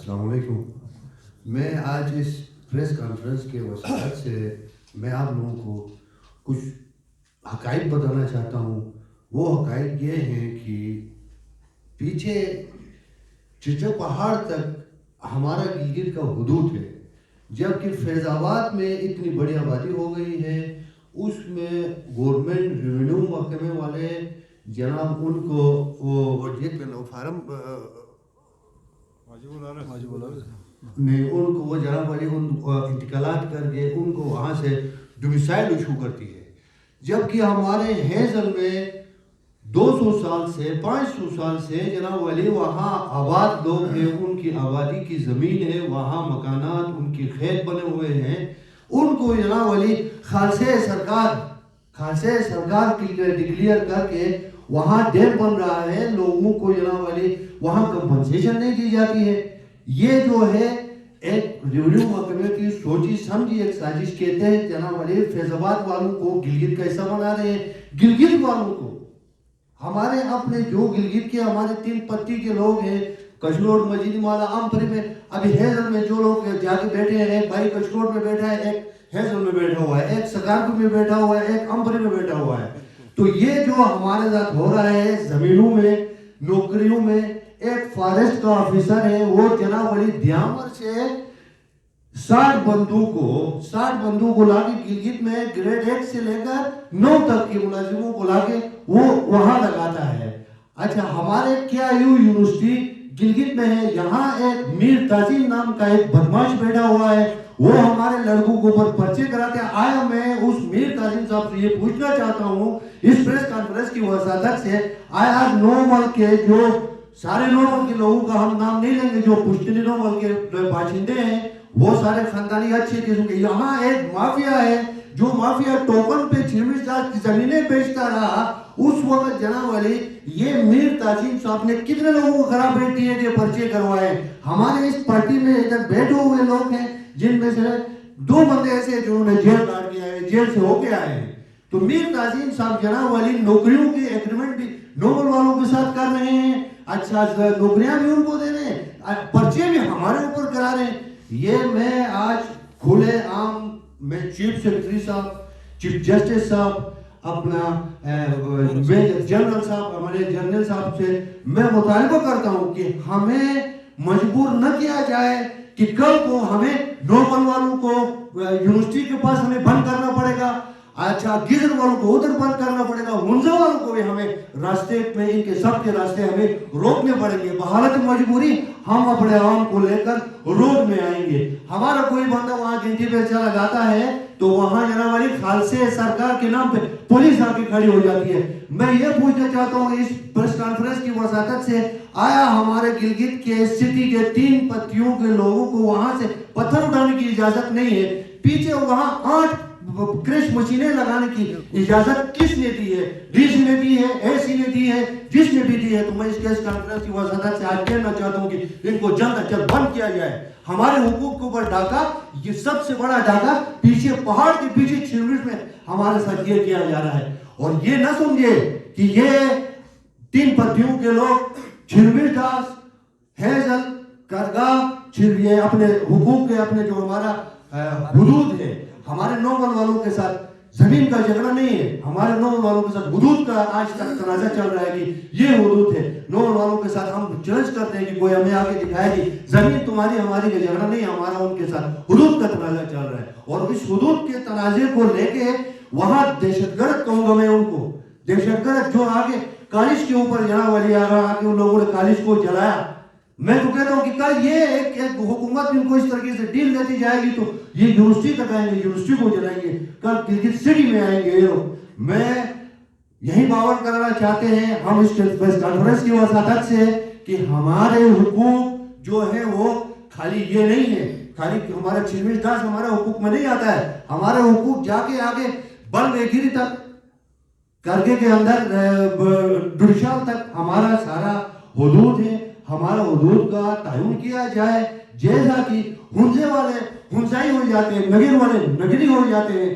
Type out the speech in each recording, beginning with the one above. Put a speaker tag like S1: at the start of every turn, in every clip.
S1: السلام علیکم. میں آج اس پریس کانفرنس کے وسیلت سے میں آپ لوگوں کو کچھ حقائق بتانا چاہتا ہوں. وہ حقائق یہ ہیں کہ پیچھے چچا پہاڑ تک ہمارا گلگت کا حدود ہے، جبکہ فیض آباد میں اتنی بڑی آبادی ہو گئی ہے. اس میں گورنمنٹ ریونیو محکمے والے جناب ان کو وہ فارم نہیں، ان کو وہ جناب والی ان انتقالات کر کے ان کو وہاں سے ڈومیسائل ایشو کرتی ہے. جبکہ ہمارے ہیزل میں 200 سال سے 500 سال سے جناب والی وہاں آباد لوگ ہیں، ان کی آبادی کی زمین ہے، وہاں مکانات ان کی کھیت بنے ہوئے ہیں. ان کو جناب والی خالصہ سرکار ڈکلیئر کر کے وہاں ڈیم بن رہا ہے، لوگوں کو جناب والی وہاں کمپنسیشن نہیں دی جاتی ہے. یہ جو ہے ایک ریونیو محکمے کی سوچی سمجھی ایک سازش کہتے ہیں. جناب والی فیض آباد والوں کو گلگت کا حصہ بنا رہے ہیں. گلگت والوں کو ہمارے اپنے جو گلگت کے ہمارے 3 پتی کے لوگ ہیں، کشلوڑ مجیدی مالا امپری میں، ابھی ہیزل میں جو لوگ جا کے بیٹھے ہیں، ایک بھائی کشلوڑ میں بیٹھا ہے، ایک ہیزل میں بیٹھا ہوا ہے، ایک سکارپور میں بیٹھا ہوا ہے، ایک امپری میں بیٹھا ہوا ہے. تو یہ جو ہمارے ساتھ ہو رہا ہے زمینوں میں، نوکریوں میں، ایک فارسٹ کا آفیسر ہے، وہ جناب علی دیامر سے 60 بندوق کو لا کے گلگت میں گریڈ 1 سے لے کر 9 تک کے ملازموں کو لا کے وہ وہاں لگاتا ہے. اچھا، ہمارے کیا یونیورسٹی گلگت میں ہے، یہاں ایک میر تعظیم نام کا ایک بدماش بیٹھا ہوا ہے، وہ ہمارے لڑکوں کو پر پرچے کراتے ہیں. آیا میں اس میر تعظیم صاحب سے یہ پوچھنا چاہتا ہوں اس پریس کانفرنس کی وساطت سے، آیا نورمل کے جو سارے نورمل کے لوگوں کا ہم نام نہیں لیں گے، جو پشتنی نورمل کے باشندے ہیں وہ سارے خاندانی اچھے قسم کے، یہاں ایک مافیا ہے جو مافیا ٹوکن پہ 26 کی زمینیں بیچتا رہا. اس وقت جناب علی یہ میر تعظیم صاحب نے کتنے لوگوں کو خراب ریٹی ہے کہ پرچے کروائے. ہمارے اس پارٹی میں ادھر بیٹھے ہوئے لوگ ہیں جن میں سے 2 بندے ایسے ہیں جنہوں نے جیل کاٹ کے آئے، جیل سے ہو کے آئے ہیں. تو میر تعظیم صاحب جناب علی نوکریوں کے ایگریمنٹ بھی نوبل والوں کے ساتھ کر رہے ہیں. اچھا، نوکریاں بھی ان کو دے رہے ہیں، پرچے بھی ہمارے اوپر کرا رہے ہیں. یہ میں آج کھلے عام میں چیف سیکرٹری صاحب، چیف جسٹس صاحب، اپنا جنرل صاحب، ہمارے جنرل صاحب سے میں مطالبہ کرتا ہوں کہ ہمیں مجبور نہ کیا جائے کہ کل کو ہمیں نوبل والوں کو یونیورسٹی کے پاس ہمیں بند کرنا پڑے گا. اچھا، گیزر والوں کو ادھر بند کرنا پڑے گا، منزا والوں کو بھی ہمیں راستے میں ان کے سب کے راستے ہمیں روکنے پڑیں گے. بحالت مجبوری ہم اپنے عوام کو لے کر روڈ میں آئیں گے. ہمارا کوئی بندہ وہاں گنتی پہ لگاتا ہے تو وہاں جناب علی خالصے سرکار کے نام پہ پولیس آ کے کھڑی ہو جاتی ہے. میں یہ پوچھنا چاہتا ہوں اس پریس کانفرنس کی وساطت سے، آیا ہمارے گلگت کے سٹی کے 3 پتیوں کے لوگوں کو وہاں سے پتھر اٹھانے کی اجازت نہیں ہے؟ پیچھے وہاں 8 کرش مشینیں لگانے کی اجازت کس نے دی ہے؟ ڈی سی نے دی ہے، اے سی نے دی ہے، جس نے بھی دی ہے. تو میں اس پریس کانفرنس کی وساطت سے آج کہنا چاہتا ہوں کہ ان کو جلد از جلد بند کیا جائے. ہمارے حقوق کے اوپر ڈاکہ، یہ سب سے بڑا ڈاکہ پیچھے پہاڑ کے پیچھے چھلوٹ میں ہمارے ساتھ یہ کیا جا رہا ہے. اور یہ نہ سمجھے کہ یہ 3 پتیوں کے لوگ چھلوٹ داس، ہیزل، کرگاہ، یہ اپنے حقوق کے اپنے جو ہمارا حدود ہے، ہمارے نوبل والوں کے ساتھ زمین کا جھگڑا نہیں ہے. ہمارے نوبل والوں کے ساتھ حدود کا آج تک تنازع چل رہا ہے کہ یہ حدود ہے. نوبل والوں کے ساتھ ہم چیلنج کرتے ہیں کہ کوئی ہمیں آگے دکھائے کہ زمین تمہاری ہماری کا جھگڑا نہیں ہے، ہمارا ان کے ساتھ حدود کا تنازع چل رہا ہے. اور اس حدود کے تنازع کو لے کے وہاں دہشت گرد کہوں گا میں ان کو، دہشت گرد جو آگے کالج کے اوپر جناب علی آ کے ان لوگوں نے کالج کو جلایا. میں تو کہتا ہوں کہ کل یہ ایک حکومت ان کو اس طریقے سے ڈیل دیتی جائے گی تو یہ یونیورسٹی تک آئیں گے، یونیورسٹی کو جلائیں گے، کل گلگت سٹی میں آئیں گے. میں یہی باور کرنا چاہتے ہیں ہم اس پریس کانفرنس کی وساطت سے کہ ہمارے حقوق جو ہیں وہ خالی یہ نہیں ہے، خالی ہمارا 26 داس ہمارے حقوق میں نہیں آتا ہے. ہمارے حقوق جا کے آگے بلوے گیری تک، کرگے کے اندر ڈڑشال تک ہمارا سارا حدود ہے. ہمارا حدود کا تعین کیا جائے، جیسا کہ ہنزے والے ہنزائی ہو جاتے ہیں، نگر والے نگری ہو جاتے ہیں،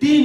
S1: 3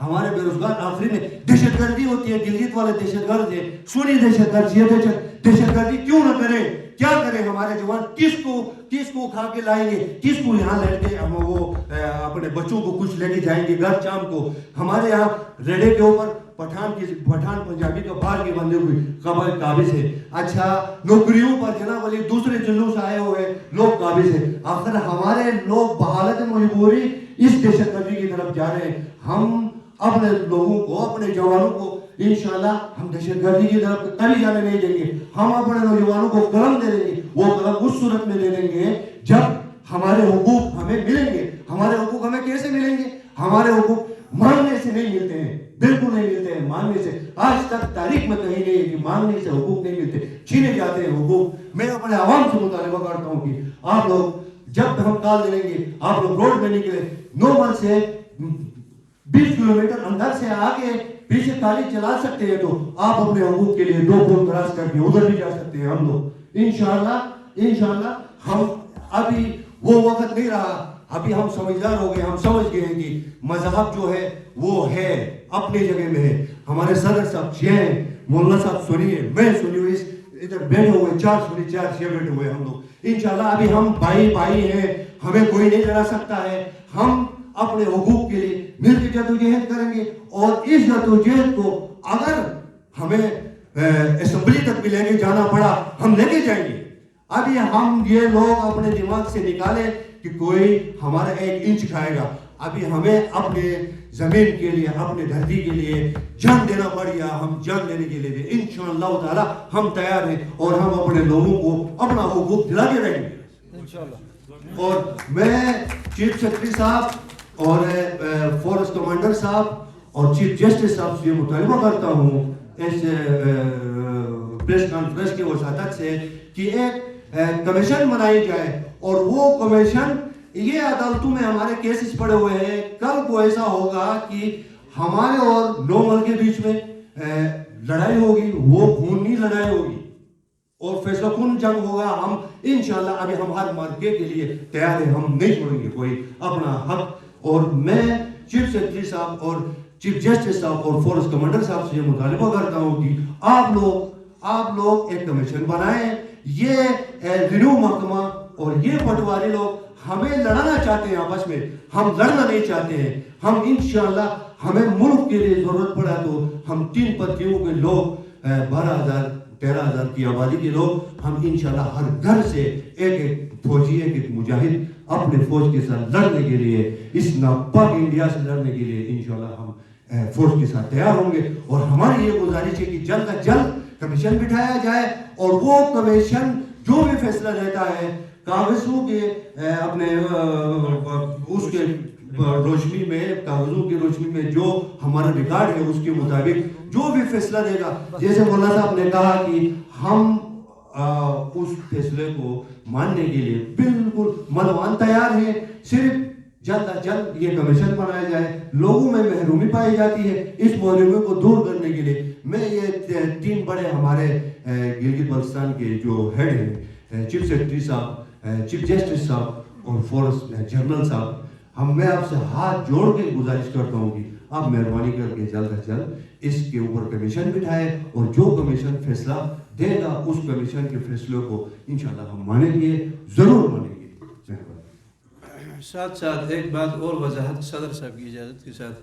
S1: ہمارے بے روزگار آخری میں دہشت گردی ہوتی ہے, گلگت والے دہشت گرد ہیں, سنی دہشت گرد, یہ دہشت گردی کیوں نہ کرے, کیا کرے ہمارے جوان, کس کو اٹھا کے لائیں گے, کس کو یہاں لے کے ہم وہ اپنے بچوں کو کچھ لے کے جائیں گے گھر شام کو. ہمارے یہاں ریڈے کے اوپر پٹھان پنجابی کا باہر کے بندے ہوئے قابض ہے. اچھا نوکریوں پر جناب علی دوسرے جلوس آئے ہوئے لوگ قابض ہیں. آخر ہمارے لوگ بحالت مجبوری اس دہشت گردی کی طرف جا رہے ہیں. ہم اپنے لوگوں کو, اپنے جوانوں کو انشاءاللہ ہم دہشت گردی کی طرف کبھی جانے نہیں دیں گے. ہم اپنے نوجوانوں کو قلم دے دیں گے, وہ قلم اس صورت میں دے دیں گے جب ہمارے حقوق ہمیں ملیں گے. ہمارے حقوق ہمیں کیسے ملیں گے؟ ہمارے حقوق مانگنے سے نہیں ملتے ہیں, بالکل نہیں ملتے ہیں مانگنے سے. آج تک تاریخ میں کہیں نہیں ہے کہ مانگنے سے حقوق نہیں ملتے, چھینے جاتے ہیں حقوق. میں اپنے عوام سے مطالبہ کرتا ہوں کہ آپ لوگ جب ہم کال دیں گے آپ لوگ روڈ میں نکلے, نومل سے 20 کلومیٹر اندر سے آگے پیچھے تالی چلا سکتے ہیں تو آپ اپنے حقوق کے لیے 2 پل کراس کر کے ادھر بھی جا سکتے ہیں. ہم لوگ انشاءاللہ ہم ابھی وہ وقت نہیں رہا, ابھی ہم سمجھدار ہو گئے, ہم سمجھ گئے ہیں کہ مذہب جو ہے وہ ہے اپنی جگہ میں ہے. ہمارے صدر صاحب شیعہ ہیں, مولانا صاحب سنی ہے, میں سنی ہوئی, ادھر بیٹھے ہوئے 4 سنی 4 شیعہ بیٹھے ہوئے ہم لوگ. انشاءاللہ ابھی ہم بھائی ہیں, ہمیں کوئی نہیں لڑا سکتا ہے. ہم اپنے حقوق کے لیے مل کے جدوجہد کریں گے, اور اس جدوجہد کو اگر ہمیں اسمبلی تک بھی لے کے جانا پڑا ہم لے کے جائیں گے. ابھی ہم یہ لوگ اپنے دماغ سے نکالیں کہ کوئی ہمارا 1 انچ کھائے گا. ابھی ہمیں اپنے زمین کے لیے, اپنے دھرتی کے لیے جان دینا پڑ گیا. ہم جان دینے کے لیے انشاءاللہ تعالی ہم تیار ہیں, اور ہم اپنے لوگوں کو اپنا حقوق دلا کے رہیں گے انشاءاللہ. اور میں چیف سیکرٹری صاحب اور فورسٹ کمانڈر صاحب اور چیف جسٹس صاحب سے مطالبہ کرتا ہوں اس پریس کانفرنس کی وساطت سے کہ ایک کمیشن بنائی جائے, اور وہ کمیشن, یہ عدالتوں میں ہمارے کیسز پڑے ہوئے ہیں, کل کو ایسا ہوگا کہ ہمارے اور نومل کے بیچ میں لڑائی ہوگی, وہ خونی لڑائی ہوگی اور فیصلہ کن جنگ ہوگا. ہم انشاءاللہ ابھی ہم ہر مارکے کے لیے تیار ہیں, ہم نہیں چھوڑیں گے کوئی اپنا حق. اور میں چیف سیکرٹری صاحب اور چیف جسٹس صاحب اور فورس کمانڈر صاحب سے یہ مطالبہ کرتا ہوں کہ آپ لوگ ایک کمیشن بنائیں. یہ ریونیو محکمہ اور یہ پٹواری لوگ ہمیں لڑانا چاہتے ہیں آپس میں, ہم لڑنا نہیں چاہتے ہیں. ہم انشاءاللہ ہمیں ملک کے لیے ضرورت پڑا تو ہم 3 پتیوں کے لوگ 12,000-13,000 کی آبادی کے لوگ, ہم انشاءاللہ ہر گھر سے ایک فوجی, ایک مجاہد اپنے فوج کے ساتھ لڑنے کے لیے, اس ناپاک انڈیا سے لڑنے کے لیے انشاءاللہ ہم فوج کے ساتھ تیار ہوں گے. اور ہماری یہ گزارش ہے کہ جلد از جلد کمیشن بٹھایا جائے, اور وہ کمیشن جو بھی فیصلہ لیتا ہے کاغذوں کے اپنے اس کے روشنی میں, کاغذوں کی روشنی میں جو ہمارا ریکارڈ ہے اس کے مطابق جو بھی فیصلہ دے گا, جیسے مولانا صاحب نے کہا کہ ہم اس فیصلے کو ماننے کے لیے بالکل ملوان تیار ہیں. صرف جلد از جلد یہ کمیشن بنایا جائے. لوگوں میں محرومی پائی جاتی ہے, اس محرومی کو دور کرنے کے لیے میں یہ 3 بڑے ہمارے گلگت بلتستان کے جو ہیڈ ہیں, چیف سیکرٹری صاحب, چیف جسٹس صاحب اور فورسٹ جنرل صاحب, میں آپ سے ہاتھ جوڑ کے گزارش کرتا ہوں کہ آپ مہربانی کر کے جلد از جلد اس کے اوپر کمیشن بٹھائے, اور جو کمیشن فیصلہ دے گا اس کمیشن کے فیصلوں کو انشاءاللہ ہم مانیں گے, ضرور مانیں گے.
S2: ساتھ ایک بات اور وضاحت صدر صاحب کی اجازت کے ساتھ